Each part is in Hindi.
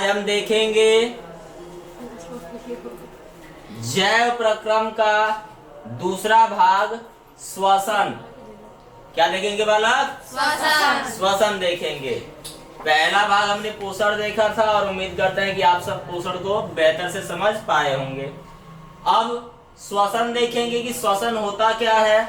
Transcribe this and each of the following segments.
हम देखेंगे जैव प्रक्रम का दूसरा भाग श्वसन। क्या देखेंगे बालक? श्वसन। श्वसन देखेंगे। पहला भाग हमने पोषण देखा था और उम्मीद करते हैं कि आप सब पोषण को बेहतर से समझ पाए होंगे। अब श्वसन देखेंगे कि श्वसन होता क्या है,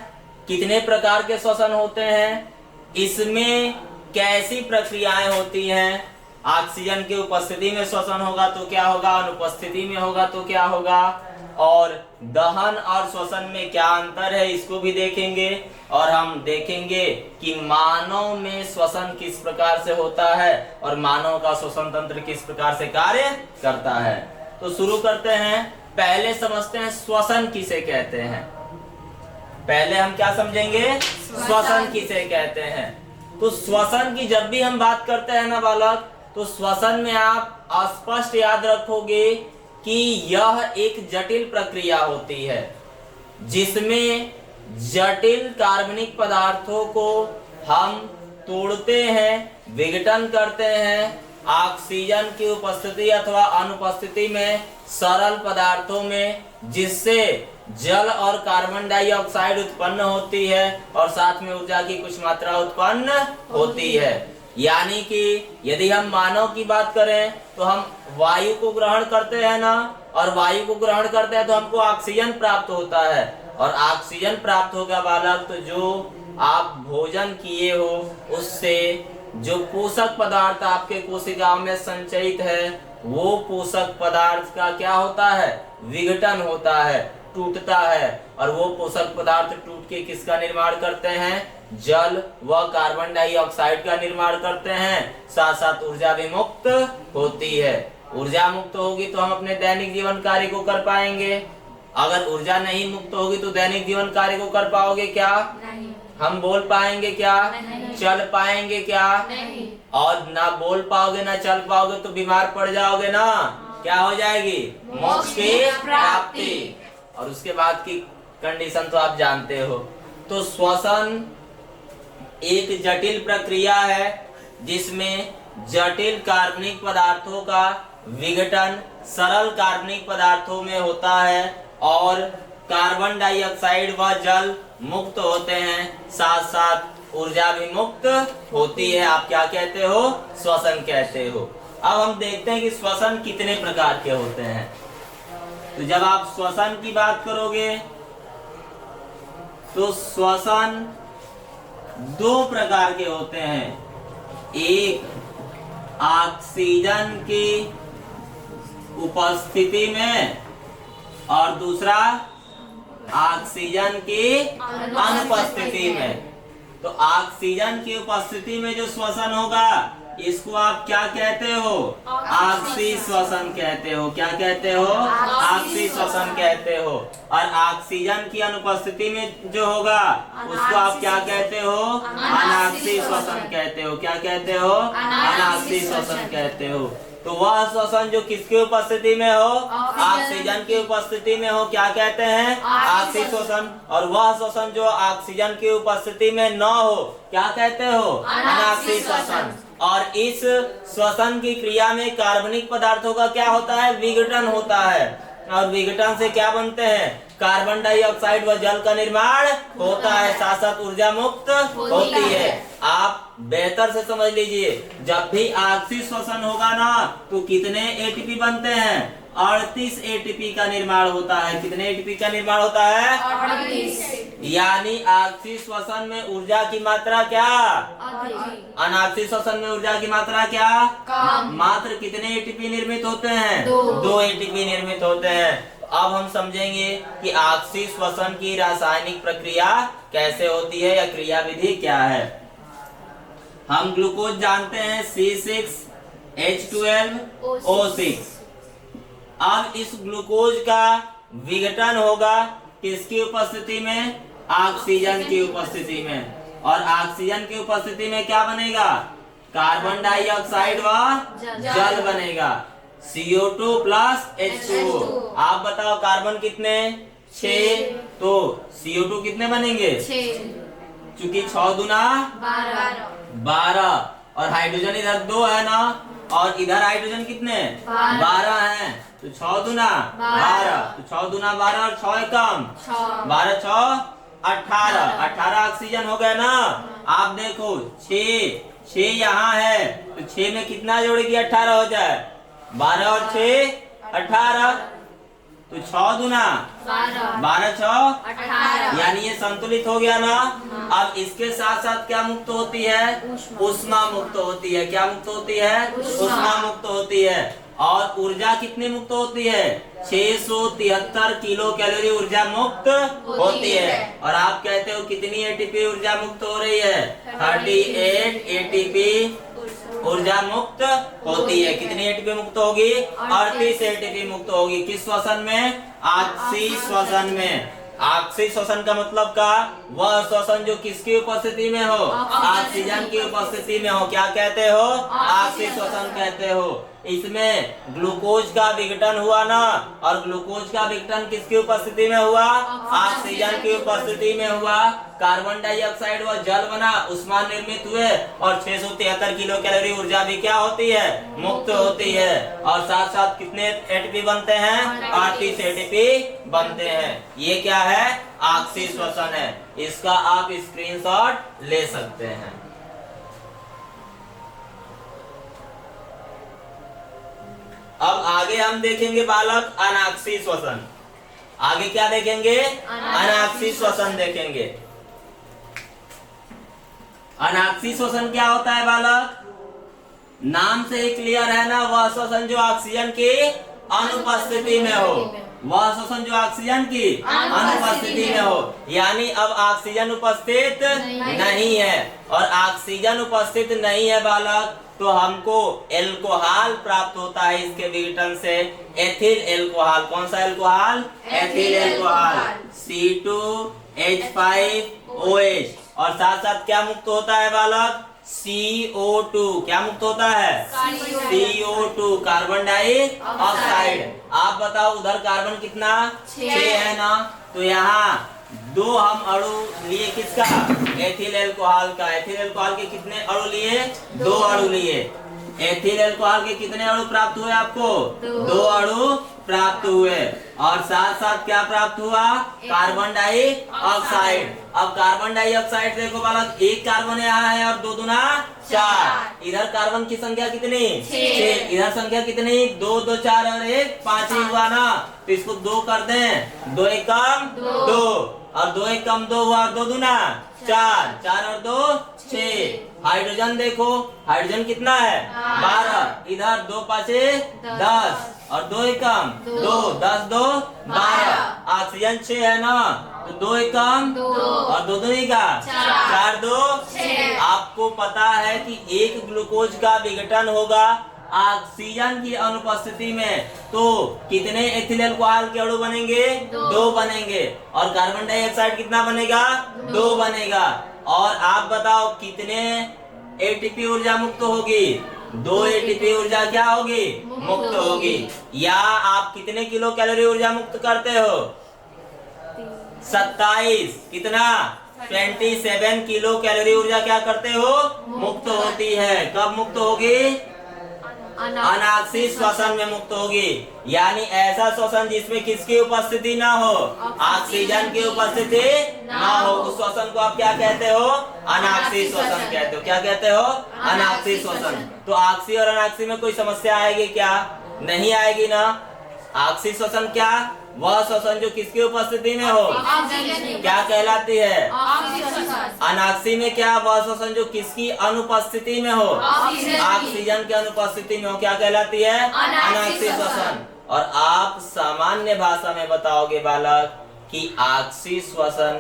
कितने प्रकार के श्वसन होते हैं, इसमें कैसी प्रक्रियाएं होती हैं, ऑक्सीजन की उपस्थिति में श्वसन होगा तो क्या होगा, अनुपस्थिति में होगा तो क्या होगा, और दहन और श्वसन में क्या अंतर है इसको भी देखेंगे। और हम देखेंगे कि मानव में श्वसन किस प्रकार से होता है और मानव का श्वसन तंत्र किस प्रकार से कार्य करता है। तो शुरू करते हैं। पहले समझते हैं श्वसन किसे कहते हैं। पहले हम क्या समझेंगे? श्वसन किसे कहते हैं। तो श्वसन की जब भी हम बात करते हैं ना बालक, तो श्वसन में आप स्पष्ट याद रखोगे कि यह एक जटिल प्रक्रिया होती है जिसमें जटिल कार्बनिक पदार्थों को हम तोड़ते हैं, विघटन करते हैं, ऑक्सीजन की उपस्थिति अथवा अनुपस्थिति में सरल पदार्थों में, जिससे जल और कार्बन डाइऑक्साइड उत्पन्न होती है और साथ में ऊर्जा की कुछ मात्रा उत्पन्न होती है। यानी कि यदि हम मानव की बात करें तो हम वायु को ग्रहण करते हैं ना, और वायु को ग्रहण करते हैं तो हमको ऑक्सीजन प्राप्त होता है, और ऑक्सीजन प्राप्त होगा बालक तो जो आप भोजन किए हो उससे जो पोषक पदार्थ आपके कोशिकाओं में संचयित है वो पोषक पदार्थ का क्या होता है? विघटन होता है, टूटता है, और वो पोषक पदार्थ टूट के किसका निर्माण करते हैं? जल व कार्बन डाइऑक्साइड का निर्माण करते हैं। साथ साथ ऊर्जा भी मुक्त होती है। ऊर्जा मुक्त होगी तो हम अपने दैनिक जीवन कार्य को कर पाएंगे। अगर ऊर्जा नहीं मुक्त होगी तो दैनिक जीवन कार्य को कर पाओगे क्या? नहीं। हम बोल पाएंगे क्या? नहीं। चल पाएंगे क्या? नहीं। और ना बोल पाओगे ना चल पाओगे तो बीमार पड़ जाओगे ना। क्या हो जाएगी? मोक्ष की प्राप्ति। और उसके बाद की कंडीशन तो आप जानते हो। तो श्वसन एक जटिल प्रक्रिया है जिसमें जटिल कार्बनिक पदार्थों का विघटन सरल कार्बनिक पदार्थों में होता है और कार्बन डाइऑक्साइड व जल मुक्त होते हैं, साथ साथ ऊर्जा भी मुक्त होती है। आप क्या कहते हो? श्वसन कहते हो। अब हम देखते हैं कि श्वसन कितने प्रकार के होते हैं। तो जब आप श्वसन की बात करोगे तो श्वसन दो प्रकार के होते हैं। एक ऑक्सीजन की उपस्थिति में और दूसरा ऑक्सीजन की अनुपस्थिति में। तो ऑक्सीजन की उपस्थिति में जो श्वसन होगा इसको आप क्या कहते हो? ऑक्सी श्वसन कहते हो। क्या कहते हो? ऑक्सी श्वसन कहते हो। और ऑक्सीजन की अनुपस्थिति में जो होगा उसको आप क्या कहते हो? अनाक्सी श्वसन कहते हो। क्या कहते हो? अनाक्सी श्वसन कहते हो। तो वह श्वसन जो किसकी उपस्थिति में हो? ऑक्सीजन की उपस्थिति में हो क्या कहते हैं? ऑक्सी श्वसन। और वह श्वसन जो ऑक्सीजन की उपस्थिति में न हो क्या कहते हो? अनाक्सी श्वसन। और इस श्वसन की क्रिया में कार्बनिक पदार्थों का क्या होता है? विघटन होता है, और विघटन से क्या बनते हैं? कार्बन डाइऑक्साइड व जल का निर्माण होता है, साथ साथ ऊर्जा मुक्त होती है। आप बेहतर से समझ लीजिए, जब भी ऑक्सी श्वसन होगा ना तो कितने एटीपी बनते हैं? 38 एटीपी का निर्माण होता है। कितने एटीपी का निर्माण होता है? 38। यानी ऑक्सी श्वसन में ऊर्जा की मात्रा क्या? अनाक्सी श्वसन में ऊर्जा की मात्रा क्या? कम। मात्र कितने एटीपी निर्मित होते हैं? 2 एटीपी निर्मित होते हैं। अब हम समझेंगे कि ऑक्सी श्वसन की रासायनिक प्रक्रिया कैसे होती है या क्रिया विधि क्या है। हम ग्लूकोज जानते हैं C6H12O6। अब इस ग्लूकोज का विघटन होगा किसकी उपस्थिति में? ऑक्सीजन की उपस्थिति में। और ऑक्सीजन की उपस्थिति में क्या बनेगा? कार्बन डाइऑक्साइड व जल बनेगा, CO2 प्लस H2O। आप बताओ कार्बन कितने? 6। तो CO2 कितने बनेंगे? 6। चूंकि 6 दूना 12। 12 और हाइड्रोजन इधर 2 है ना, और इधर हाइड्रोजन कितने? 12 हैं। तो 6 दूना 12, तो 6 दूना 12 और 6 कम 12 6 18, 18 ऑक्सीजन हो गया ना। आप देखो 6 यहाँ है, तो 6 में कितना जोड़ेगी? 18 हो जाए। 12 और 6 18, तो 6 दूना 12 6 18, यानी ये संतुलित हो गया ना। अब इसके साथ साथ क्या मुक्त होती है? ऊष्मा मुक्त होती है। क्या मुक्त होती है? ऊष्मा मुक्त होती है। और ऊर्जा कितनी मुक्त होती है? 673 किलो कैलोरी ऊर्जा मुक्त होती है। और आप कहते हो कितनी एटीपी ऊर्जा मुक्त हो रही है? 38 एटीपी ऊर्जा मुक्त होती है। कितनी एटीपी मुक्त होगी? 38 एटीपी मुक्त होगी। किस श्वसन में? ऑक्सी श्वसन में। ऑक्सी श्वसन का मतलब का वह श्वसन जो किसकी उपस्थिति में हो? ऑक्सीजन की उपस्थिति में हो। क्या कहते हो? ऑक्सी श्वसन कहते हो। इसमें ग्लूकोज का विघटन हुआ ना, और ग्लूकोज का विघटन किसकी उपस्थिति में हुआ? ऑक्सीजन की उपस्थिति में हुआ। कार्बन डाइऑक्साइड व जल बना, ऊष्मा निर्मित हुए, और 673 किलो कैलोरी ऊर्जा भी क्या होती है? मुक्त होती है। और साथ साथ कितने एटीपी बनते हैं? 38 एटीपी बनते हैं। ये क्या है? ऑक्सी श्वसन है। इसका आप स्क्रीनशॉट ले सकते हैं। अब आगे हम देखेंगे बालक अनाक्सी श्वसन। आगे क्या देखेंगे? अनाक्सी श्वसन देखेंगे। अनाक्सी श्वसन क्या होता है बालक? नाम से ही क्लियर है ना, वह श्वसन जो ऑक्सीजन की अनुपस्थिति में हो। वह श्वसन जो ऑक्सीजन की अनुपस्थिति में हो। यानी अब ऑक्सीजन उपस्थित नहीं है, और ऑक्सीजन उपस्थित नहीं है बालक, तो हमको एल्कोहल प्राप्त होता है इसके विघटन से। Ethyl alcohol. कौन सा एल्कोहल? Ethyl alcohol. C2H5OH। और साथ साथ क्या मुक्त होता है बालक? CO2। क्या मुक्त होता है? CO2, carbon dioxide. आप बताओ उधर कार्बन कितना? 6 है ना। तो यहाँ 2 हम अणु लिए किसका? एथिल एल्कोहल का। एथिल एल्कोहल के कितने अणु लिए? 2 अणु लिए। एथिल एल्कोहल के कितने अणु प्राप्त हुए आपको? 2 अणु प्राप्त हुए। और साथ साथ क्या प्राप्त हुआ? Carbon dioxide. अब कार्बन डाइऑक्साइड देखो बालक, 1 कार्बन यहाँ है और 2 दूना 4। इधर कार्बन की संख्या कितनी? 6। इधर संख्या कितनी? 2 2 4 और 1 5 ही हुआ ना। तो इसको 2 कर दें। 2 1 कम 2, और 2 1 कम 2 हुआ, 2 दूना 4, 4 और 2 6। हाइड्रोजन देखो, हाइड्रोजन कितना है? 12। इधर 2 5 10, और 2 1 कम 2, 10 2 12। ऑक्सीजन 6 है ना, तो 2 1 कम 2, और 2 दूनी का 4 2 6। आपको पता है कि एक ग्लूकोज का विघटन होगा ऑक्सीजन की अनुपस्थिति में, तो कितने एथिल अल्कोहल के अणु बनेंगे? 2 बनेंगे। और कार्बन डाइऑक्साइड कितना बनेगा? 2 बनेगा। और आप बताओ कितने एटीपी ऊर्जा मुक्त होगी? 2 एटीपी ऊर्जा क्या होगी? मुक्त होगी। या आप कितने किलो कैलोरी ऊर्जा मुक्त करते हो? 27। कितना? 27 किलो कैलोरी ऊर्जा क्या करते हो? मुक्त होती है। कब मुक्त होगी? अनाक्सी श्वसन में मुक्त होगी। यानी ऐसा श्वसन जिसमें किसकी उपस्थिति ना हो? ऑक्सीजन की उपस्थिति ना हो, उस श्वसन को आप क्या कहते हो? अनाक्सी श्वसन कहते हो। क्या कहते हो? अनाक्सी श्वसन। तो ऑक्सी और अनाक्सी में कोई समस्या आएगी क्या? नहीं आएगी ना। ऑक्सी श्वसन क्या? वह श्वसन जो किसकी उपस्थिति में हो? क्या कहलाती है? अनाक्सी में क्या? वह श्वसन जो किसकी अनुपस्थिति में हो? ऑक्सीजन की अनुपस्थिति में हो, क्या कहलाती है? अनाक्सी श्वसन। और आप सामान्य भाषा में बताओगे बालक कि ऑक्सी श्वसन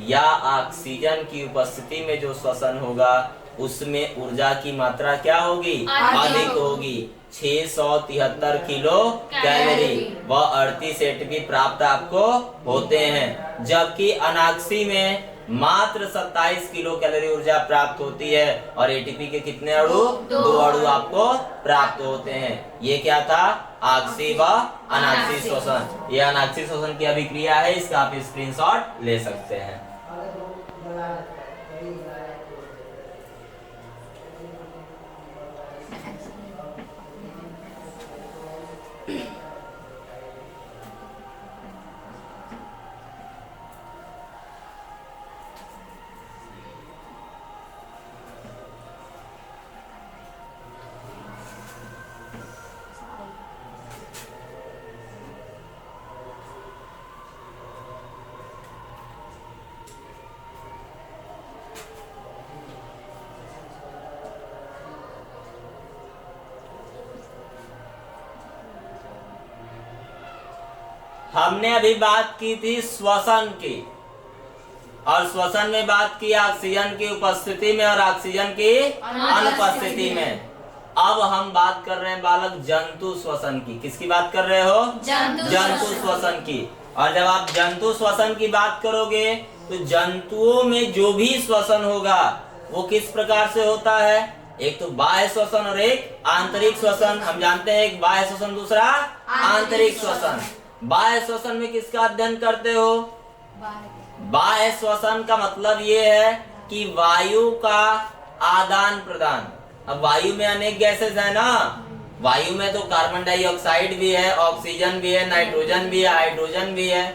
या ऑक्सीजन की उपस्थिति में जो श्वसन होगा उसमें ऊर्जा की मात्रा क्या होगी? अधिक होगी। 673 किलो कैलोरी व 38 एटीपी प्राप्त आपको होते हैं। जबकि अनाक्सी में मात्र 27 किलो कैलोरी ऊर्जा प्राप्त होती है, और एटीपी के कितने अणु? 2 अणु आपको प्राप्त होते हैं। ये क्या था? ऑक्सी व अनाक्सी श्वसन। ये अनाक्सी श्वसन की अभिक्रिया है, इसका आप स्क्रीनशॉट ले सकते हैं। हमने अभी बात की थी श्वसन की, और श्वसन में बात की ऑक्सीजन की उपस्थिति में और ऑक्सीजन की अनुपस्थिति में। अब हम बात कर रहे हैं बालक जंतु श्वसन की। किसकी बात कर रहे हो? जंतु श्वसन की। और जब आप जंतु श्वसन की बात करोगे तो जंतुओं में जो भी श्वसन होगा वो किस प्रकार से होता है? एक तो बाह्य श्वसन और एक आंतरिक श्वसन। हम जानते हैं एक बाह्य श्वसन, दूसरा आंतरिक श्वसन। बाह्य श्वसन में किसका अध्ययन करते हो? बाह्य श्वसन का मतलब ये है कि वायु का आदान प्रदान। अब वायु में अनेक गैसेस है ना, वायु में तो कार्बन डाइऑक्साइड भी है, ऑक्सीजन भी है, नाइट्रोजन भी है, हाइड्रोजन भी है।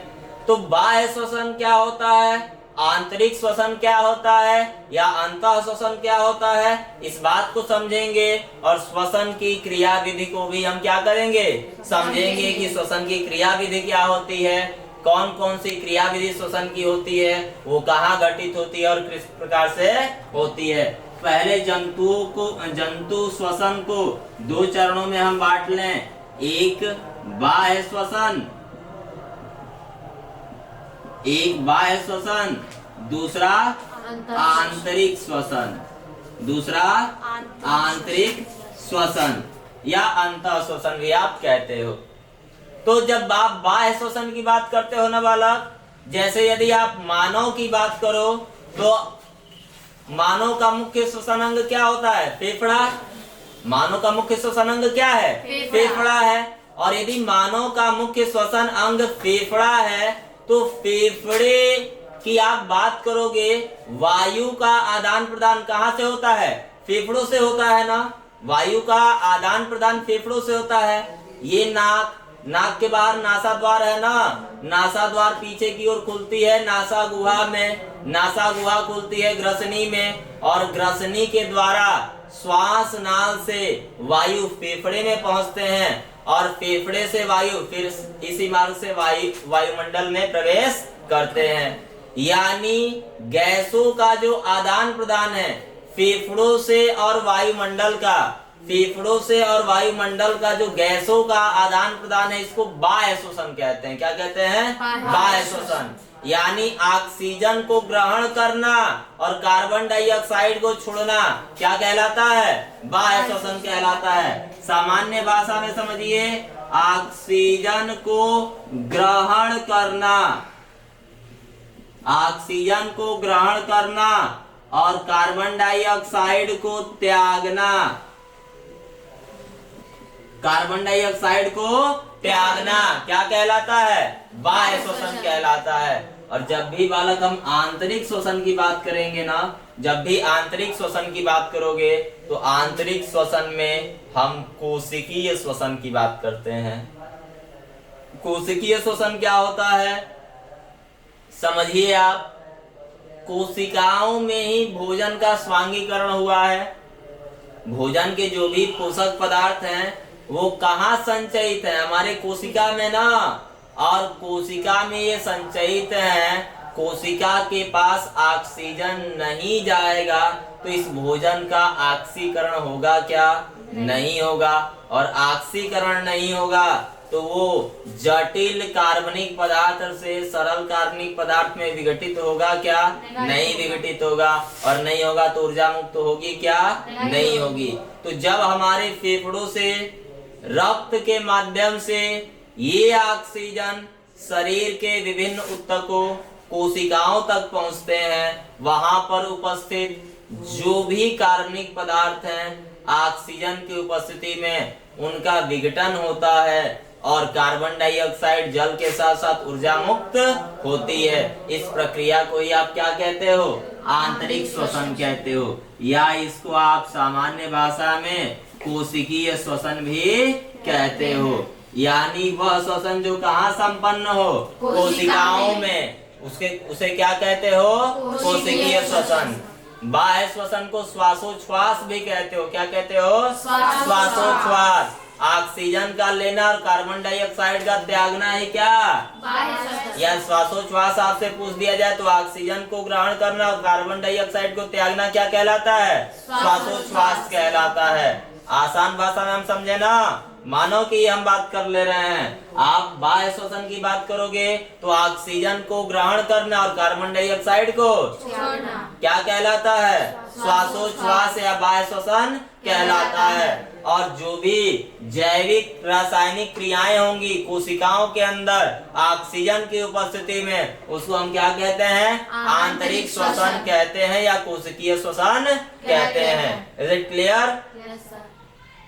तो बाह्य श्वसन क्या होता है, आंतरिक श्वसन क्या होता है, या अंतः श्वसन क्या होता है, इस बात को समझेंगे। और श्वसन की क्रिया विधि को भी हम क्या करेंगे? समझेंगे कि श्वसन की क्रिया विधि क्या होती है, कौन कौन सी क्रिया विधि श्वसन की होती है, वो कहाँ घटित होती है और किस प्रकार से होती है। पहले जंतु श्वसन को दो चरणों में हम बांट लें। एक बाह्य श्वसन, एक बाह्य श्वसन, दूसरा आंतरिक श्वसन, दूसरा आंतरिक श्वसन या अंतः श्वसन भी आप कहते हो। तो जब आप बाह्य श्वसन की बात करते हो ना बालक, जैसे यदि आप मानव की बात करो तो मानव का मुख्य श्वसन अंग क्या होता है? फेफड़ा। मानव का मुख्य श्वसन अंग क्या है? फेफड़ा है। और यदि मानव का मुख्य श्वसन अंग फेफड़ा है तो फेफड़े की आप बात करोगे, वायु का आदान प्रदान कहाँ से होता है? फेफड़ों से होता है ना। वायु का आदान प्रदान फेफड़ों से होता है। ये नाक के बाहर नासा द्वार है ना, नासा द्वार पीछे की ओर खुलती है नासा गुहा में, नासा गुहा खुलती है ग्रसनी में, और ग्रसनी के द्वारा श्वास नाल से वायु फेफड़े में पहुंचते हैं, और फेफड़े से वायु फिर इसी मार्ग से वायुमंडल में प्रवेश करते हैं। यानी गैसों का जो आदान प्रदान है फेफड़ों से और वायुमंडल का, फेफड़ों से और वायुमंडल का जो गैसों का आदान प्रदान है, इसको बाह्य श्वसन कहते हैं। क्या कहते हैं? बाह्य श्वसन। यानी ऑक्सीजन को ग्रहण करना और कार्बन डाइऑक्साइड को छोड़ना क्या कहलाता है? बाह्य श्वसन कहलाता है। सामान्य भाषा में समझिए, ऑक्सीजन को ग्रहण करना, ऑक्सीजन को ग्रहण करना और कार्बन डाइऑक्साइड को त्यागना, कार्बन डाइऑक्साइड को त्यागना क्या कहलाता है? बाह्य श्वसन कहलाता है। और जब भी बालक हम आंतरिक श्वसन की बात करेंगे ना, जब भी आंतरिक श्वसन की बात करोगे तो आंतरिक श्वसन में हम कोशिकीय श्वसन की बात करते हैं। कोशिकीय श्वसन क्या होता है समझिए आप। कोशिकाओं में ही भोजन का स्वांगीकरण हुआ है। भोजन के जो भी पोषक पदार्थ हैं वो कहाँ संचयित है? हमारे कोशिका में ना। और कोशिका में ये संचयित है, कोशिका के पास ऑक्सीजन नहीं जाएगा तो इस भोजन का ऑक्सीकरण होगा क्या? नहीं होगा। और ऑक्सीकरण नहीं होगा तो वो जटिल कार्बनिक पदार्थ से सरल कार्बनिक पदार्थ में विघटित होगा क्या? नहीं विघटित होगा। और नहीं होगा तो ऊर्जा मुक्त होगी क्या? नहीं होगी। तो जब हमारे फेफड़ों से रक्त के माध्यम से ये ऑक्सीजन शरीर के विभिन्न ऊतकों कोशिकाओं तक पहुंचते हैं, वहां पर उपस्थित जो भी कार्बनिक पदार्थ हैं ऑक्सीजन की उपस्थिति में उनका विघटन होता है और कार्बन डाइऑक्साइड जल के साथ साथ ऊर्जा मुक्त होती है। इस प्रक्रिया को ही आप क्या कहते हो? आंतरिक श्वसन कहते हो, या इसको आप सामान्य भाषा में कोशिकीय श्वसन भी कहते हो। यानी वह श्वसन जो कहाँ संपन्न हो, कोशिकाओं में, उसे क्या कहते हो, कोशिकीय श्वसन। बाह्य श्वसन को श्वासोच्छ्वास भी कहते हो। क्या कहते हो, श्वासोच्छ्वास। ऑक्सीजन का लेना और कार्बन डाइऑक्साइड का त्यागना है क्या, या श्वासोच्छ्वास आपसे पूछ दिया जाए तो ऑक्सीजन को ग्रहण करना और कार्बन डाइऑक्साइड को त्यागना क्या कहलाता है, श्वासोच्छ्वास कहलाता है। आसान भाषा में हम समझे ना, मानो कि हम बात कर ले रहे हैं, आप बाह्य श्वसन की बात करोगे तो ऑक्सीजन को ग्रहण करना और कार्बन डाइऑक्साइड को छोड़ना क्या कहलाता है, श्वासोच्छ्वास या बाह्य श्वसन कहलाता है। और जो भी जैविक रासायनिक क्रियाएं होंगी कोशिकाओं के अंदर ऑक्सीजन की उपस्थिति में, उसको हम क्या कहते हैं, आंतरिक श्वसन कहते हैं या कोशिकीय श्वसन कहते हैं। Is it clear?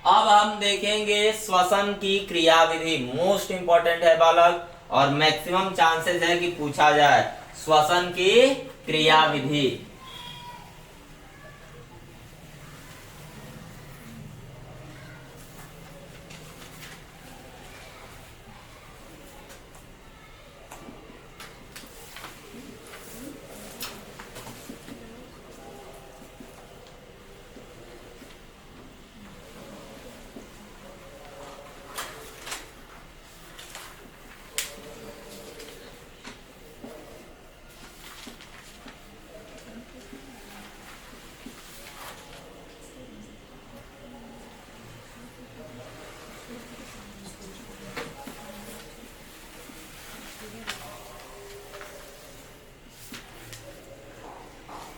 अब हम देखेंगे श्वसन की क्रियाविधि। मोस्ट इंपॉर्टेंट है बालक, और मैक्सिमम चांसेस है कि पूछा जाए। श्वसन की क्रियाविधि,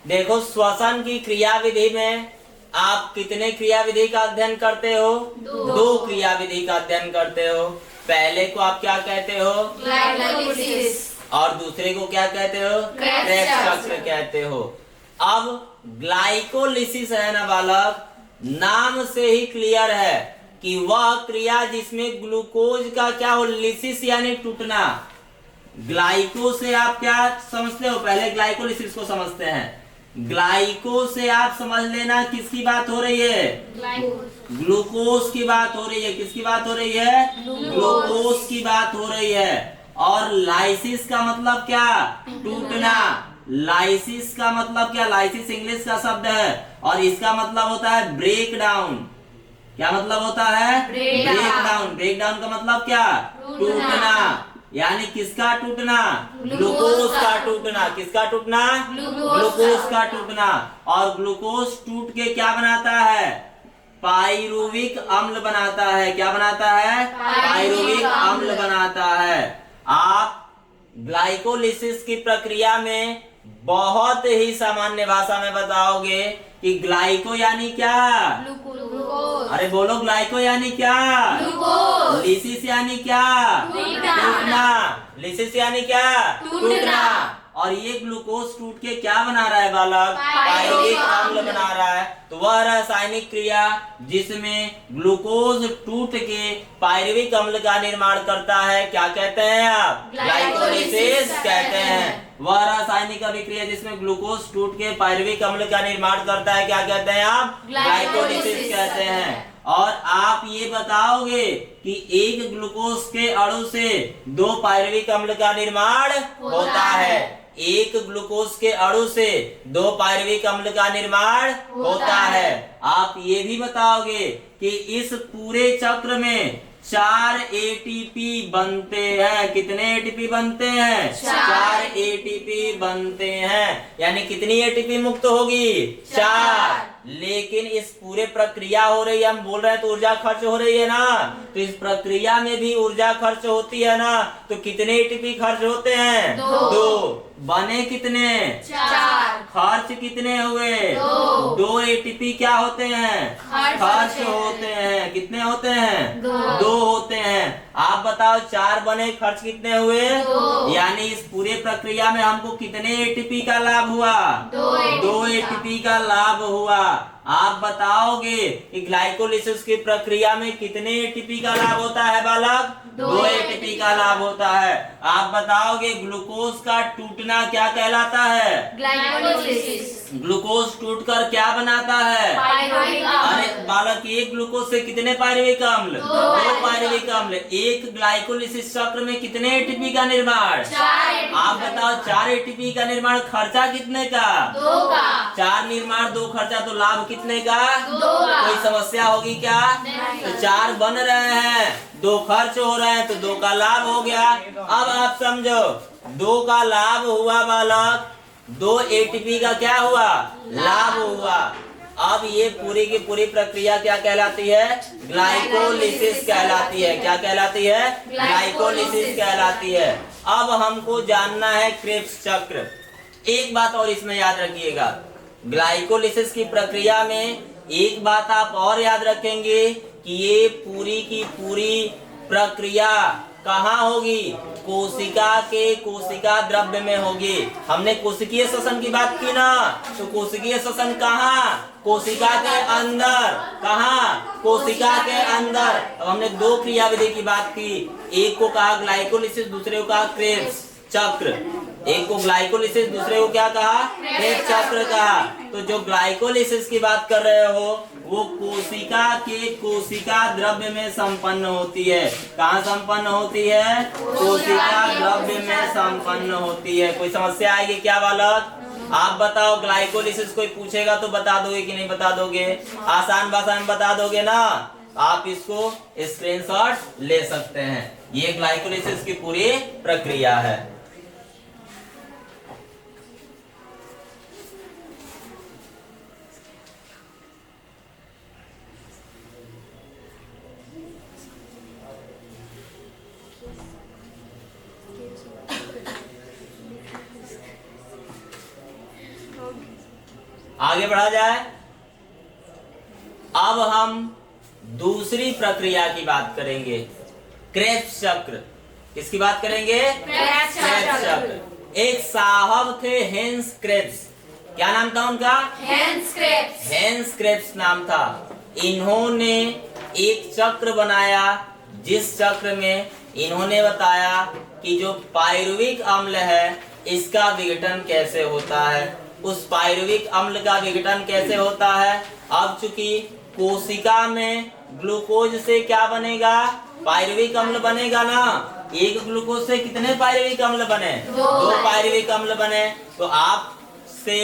देखो श्वसन की क्रियाविधि में आप कितने क्रियाविधि का अध्ययन करते हो, दो क्रियाविधि का अध्ययन करते हो। पहले को आप क्या कहते हो, ग्लाइकोलिसिस, और दूसरे को क्या कहते हो, क्रेब्स चक्र कहते हो। अब ग्लाइकोलिसिस है ना बालक, नाम से ही क्लियर है कि वह क्रिया जिसमें ग्लूकोज का क्या हो, लिसिस यानी टूटना। ग्लाइको से आप क्या समझते हो, पहले ग्लाइकोलिसिस को समझते हैं। ग्लाइको से आप समझ लेना किसकी बात हो रही है, ग्लूकोज की बात हो रही है। किसकी बात हो रही है, ग्लूकोज की बात हो रही है। और लाइसिस का मतलब क्या, टूटना। लाइसिस का मतलब क्या, लाइसिस इंग्लिश का शब्द है और इसका मतलब होता है ब्रेक डाउन। क्या मतलब होता है, ब्रेक डाउन। ब्रेक डाउन का मतलब क्या, टूटना। यानी किसका टूटना, ग्लूकोज का टूटना। किसका टूटना, ग्लूकोज का टूटना। और ग्लूकोज टूट के क्या बनाता है, पाइरुविक अम्ल बनाता है। क्या बनाता है, पाइरुविक अम्ल बनाता है। आप ग्लाइकोलिसिस की प्रक्रिया में बहुत ही सामान्य भाषा में बताओगे कि ग्लाइको यानी क्या, अरे बोलो, ग्लाइको यानी क्या, लिसिस यानी क्या, टूटना। लिसिस यानी क्या, टूटना। और ये ग्लूकोज टूट के क्या बना रहा है बालक, पाइरुविक अम्ल बना रहा है। तो वह रासायनिक क्रिया जिसमें ग्लूकोज टूट के पाइरुविक अम्ल का निर्माण करता है क्या कहते हैं आप, ग्लाइकोलिसिस कहते हैं। वह रासायनिक अभिक्रिया जिसमें ग्लूकोज टूट के पाइरुविक अम्ल का निर्माण करता है क्या कहते हैं आप, ग्लाइकोलिसिस कहते हैं। और आप ये बताओगे कि एक ग्लूकोज के अणु से दो पाइरुविक अम्ल का निर्माण होता है। एक ग्लूकोज के अणु से दो पाइरुविक अम्ल का निर्माण होता है। आप ये भी बताओगे कि इस पूरे चक्र में 4 एटीपी बनते हैं। कितने एटीपी बनते हैं, 4 एटीपी बनते हैं। यानी कितनी एटीपी मुक्त होगी, 4। लेकिन इस पूरे प्रक्रिया हो रही है, हम बोल रहे हैं तो ऊर्जा खर्च हो रही है ना, तो इस प्रक्रिया में भी ऊर्जा खर्च होती है ना। तो कितने एटीपी खर्च होते हैं, 2। बने कितने, 4। खर्च कितने हुए, 2 एटीपी क्या होते हैं, खर्च होते हैं। कितने होते हैं, 2 होते हैं। आप बताओ 4 बने, खर्च कितने हुए, यानी इस पूरे प्रक्रिया में हमको कितने एटीपी का लाभ हुआ, 2 एटीपी का लाभ हुआ। आप बताओगे कि ग्लाइकोलिसिस की प्रक्रिया में कितने एटीपी का लाभ होता है बालक, 2 एटीपी का लाभ होता है। आप बताओगे ग्लूकोज का टूटना क्या कहलाता है? ग्लाइकोलिसिस। ग्लूकोज टूटकर क्या बनाता है? पायरुविक अरे अम्ल। बालक, एक ग्लूकोज से कितने पायरुविक अम्ल? दो पायरुविक अम्ल। एक ग्लाइकोलिसिस चक्र में कितने एटीपी का निर्माण? 4 ATP। आप बताओ 4 एटीपी का निर्माण, खर्चा कितने का? 2 का। 4 निर्माण 2 खर्चा, तो लाभ कितने का? 2 का। कोई समस्या होगी क्या? नहीं। तो 4 बन रहे हैं, 2 खर्च हो रहे हैं, तो 2 का लाभ हो गया। अब आप समझो 2 का लाभ हुआ बालक, 2 एटीपी का क्या हुआ? लाभ हुआ। अब ये पूरी की पूरी प्रक्रिया क्या कहलाती है? ग्लाइकोलिसिस कहलाती है। क्या कहलाती है? ग्लाइकोलिसिस कहलाती है। अब हमको जानना है क्रेब्स चक्र। एक बात और इसमें याद रखिएगा, ग्लाइकोलिसिस की प्रक्रिया में एक बात आप और याद रखेंगे कि ये पूरी की पूरी प्रक्रिया कहाँ होगी? कोशिका के कोशिका द्रव्य में होगी। हमने कोशिकीय श्वसन की बात की ना, तो कोशिकीय श्वसन कहाँ? कोशिका के अंदर। कहाँ? कोशिका के अंदर। अब हमने 2 क्रियाविधि की बात की, एक को कहा ग्लाइकोलिसिस, दूसरे को कहा क्रेब्स चक्र। एक को ग्लाइकोलिसिस, दूसरे को क्या कहा? क्रेब्स चक्र कहा। तो जो ग्लाइकोलिसिस की बात कर रहे हो वो कोशिका के कोशिका द्रव्य में संपन्न होती है। कहाँ संपन्न होती है? कोशिका द्रव्य में संपन्न होती है। कोई समस्या आएगी क्या बालक? आप बताओ, ग्लाइकोलिसिस कोई पूछेगा तो बता दोगे कि नहीं बता दोगे? आसान भाषा में बता दोगे ना? आप इसको स्क्रीनशॉट ले सकते हैं। ये ग्लाइकोलिसिस की पूरी प्रक्रिया है। आगे बढ़ा जाए। अब हम दूसरी प्रक्रिया की बात करेंगे, क्रेब्स चक्र। किसकी बात करेंगे? क्रेब्स चक्र। एक साहब थे हेंस क्रेब्स। क्या नाम था उनका? Hence Krebs. हेंस क्रेब्स नाम था। इन्होंने एक चक्र बनाया, जिस चक्र में इन्होंने बताया कि जो पायरुविक अम्ल है इसका विघटन कैसे होता है। उस पायरुविक अम्ल का विघटन कैसे होता है? अब चूंकि कोशिका में ग्लूकोज से क्या बनेगा? पायरुविक अम्ल बनेगा ना। एक ग्लूकोज से कितने पायरुविक अम्ल बने? 2 पायरुविक अम्ल बने। तो आपसे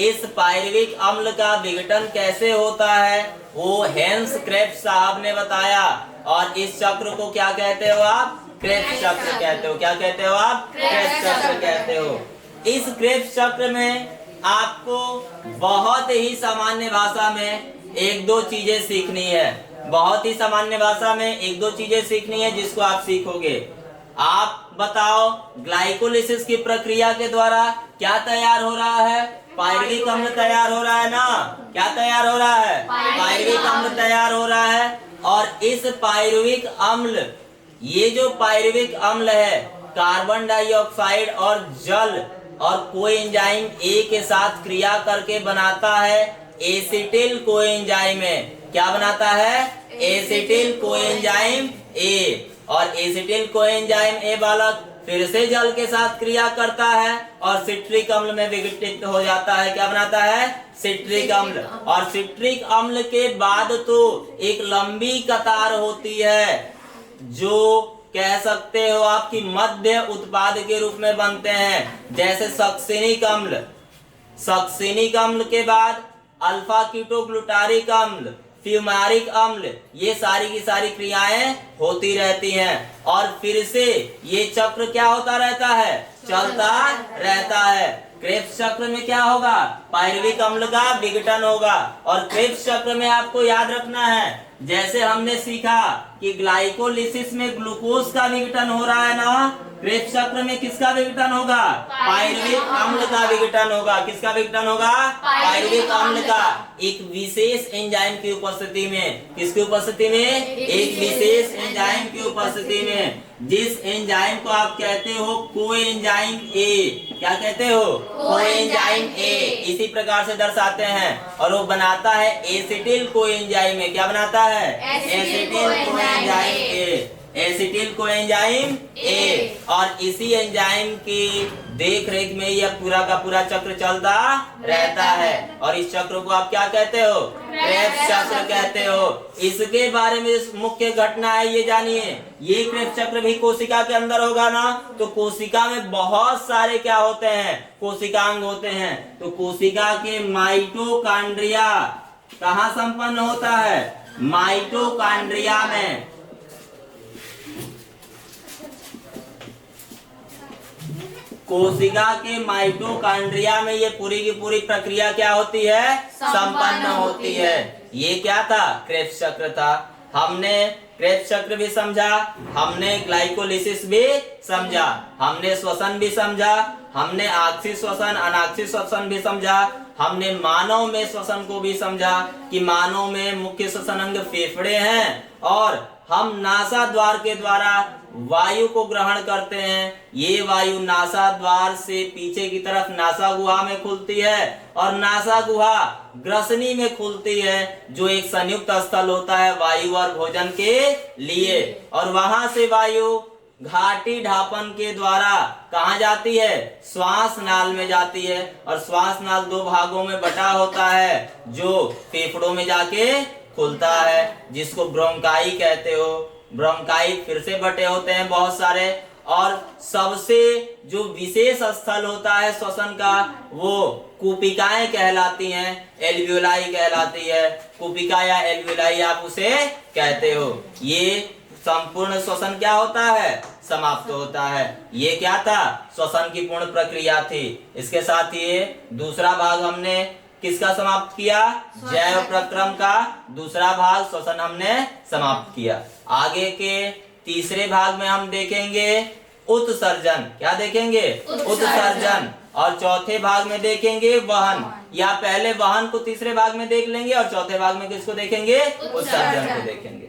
इस पायरुविक अम्ल का विघटन कैसे होता है वो हेंस क्रेब्स साहब ने बताया। और इस चक्र को क्या कहते हो आप? क्रेब्स चक्र कहते हो। क्या कहते हो आप? क्रेब्स चक्र कहते हो। इस क्रेब्स चक्र में आपको बहुत ही सामान्य भाषा में 1-2 चीजें सीखनी है। बहुत ही सामान्य भाषा में 1-2 चीजें सीखनी है जिसको आप सीखोगे। आप बताओ, ग्लाइकोलिसिस की प्रक्रिया के द्वारा क्या तैयार हो रहा है? पायरुविक अम्ल तैयार हो रहा है ना। क्या तैयार हो रहा है? पायरुविक अम्ल तैयार हो रहा है। और इस पायरुविक अम्ल, ये जो पायरुविक अम्ल है, कार्बन डाइऑक्साइड और जल और कोएंजाइम ए के साथ क्रिया करके बनाता है एसिटिल कोएंजाइम ए। क्या बनाता है? Acetyl coenzyme A. और एसिटिल कोएंजाइम ए बालक फिर से जल के साथ क्रिया करता है और सिट्रिक अम्ल में विघटित हो जाता है। क्या बनाता है? सिट्रिक अम्ल। और सिट्रिक अम्ल के बाद तो एक लंबी कतार होती है जो कह सकते हो आपकी मध्य उत्पाद के रूप में बनते हैं, जैसे सक्सिनिक अम्ल। सक्सिनिक अम्ल के बाद अल्फा कीटोग्लूटारिक अम्ल, फ्यूमारिक अम्ल, ये सारी की सारी क्रियाएं होती रहती हैं। और फिर से ये चक्र क्या होता रहता है? चलता रहता है। क्रेब्स चक्र में क्या होगा? पायरुविक अम्ल का विघटन होगा। और क्रेब्स चक्र में आपको याद रखना है, जैसे हमने सीखा कि ग्लाइकोलिसिस में ग्लूकोज का विघटन हो रहा है ना, क्रेब्स चक्र में किसका विघटन होगा? पायरुविक अम्ल का विघटन होगा। किसका विघटन होगा? पायरुविक अम्ल का। एक विशेष एंजाइम की उपस्थिति में। किसकी उपस्थिति में? एक विशेष एंजाइम की उपस्थिति में, जिस एंजाइम को आप कहते हो कोएंजाइम ए। क्या कहते हो? Coenzyme A. इसी प्रकार से दर्शाते हैं। और वो बनाता है एसिटिल कोएंजाइम ए। क्या बनाता है? Acetyl coenzyme A. Acetyl coenzyme A, और इसी एंजाइम की देख रेख में यह पूरा का पूरा चक्र चलता रहता है, और इस चक्र को आप क्या कहते हो? क्रेब्स चक्र कहते हो। इसके बारे में मुख्य घटना है, ये जानिए। ये क्रेब्स चक्र भी कोशिका के अंदर होगा ना, तो कोशिका में बहुत सारे क्या होते हैं? कोशिकांग होते हैं। तो कोशिका के माइटोकॉन्ड्रिया कहाँ संपन्न होता है? माइटोकॉन्ड्रिया में। कोशिका के माइटोकॉन्ड्रिया में ये पूरी की पूरी प्रक्रिया क्या होती है? संपन्न होती है। ये क्या था? क्रेब्स चक्र था। हमने क्रेब्स चक्र भी समझा, हमने ग्लाइकोलिसिस भी समझा, हमने श्वसन भी समझा, हमने आक्षिक श्वसन अनाक्षिक श्वसन भी समझा, हमने मानव में श्वसन को भी समझा कि मानव में मुख्य श्वसन अंग फेफड़े हैं, और हम नासा द्वार के द्वारा वायु को ग्रहण करते हैं। ये वायु नासा द्वार से पीछे की तरफ नासा गुहा में खुलती है, और नासा गुहा ग्रसनी में खुलती है, जो एक संयुक्त स्थल होता है वायु और भोजन के लिए। और वहां से वायु घाटी ढापन के द्वारा कहाँ जाती है? श्वास नाल में जाती है, और श्वास नाल दो भागों में बटा होता है, जो फेफड़ों में जाके खुलता है, जिसको ब्रोंकाई कहते हो। ब्रोंकाई फिर से बटे होते हैं बहुत सारे, और सबसे जो विशेष स्थल होता है श्वसन का, वो कुपिकाएं कहलाती हैं, एल्वियोलाई कहलाती है। कुपिका या एल्वियोलाई आप उसे कहते हो। ये संपूर्ण श्वसन क्या होता है? समाप्त होता है। ये क्या था? श्वसन की पूर्ण प्रक्रिया थी। इसके साथ ये दूसरा भाग हमने किसका समाप्त किया? जैव प्रक्रम का दूसरा भाग श्वसन हमने समाप्त किया। आगे के तीसरे भाग में हम देखेंगे उत्सर्जन। क्या देखेंगे? उत्सर्जन। और चौथे भाग में देखेंगे वहन, या पहले वहन को तीसरे भाग में देख लेंगे, और चौथे भाग में किसको देखेंगे? उत्सर्जन को देखेंगे।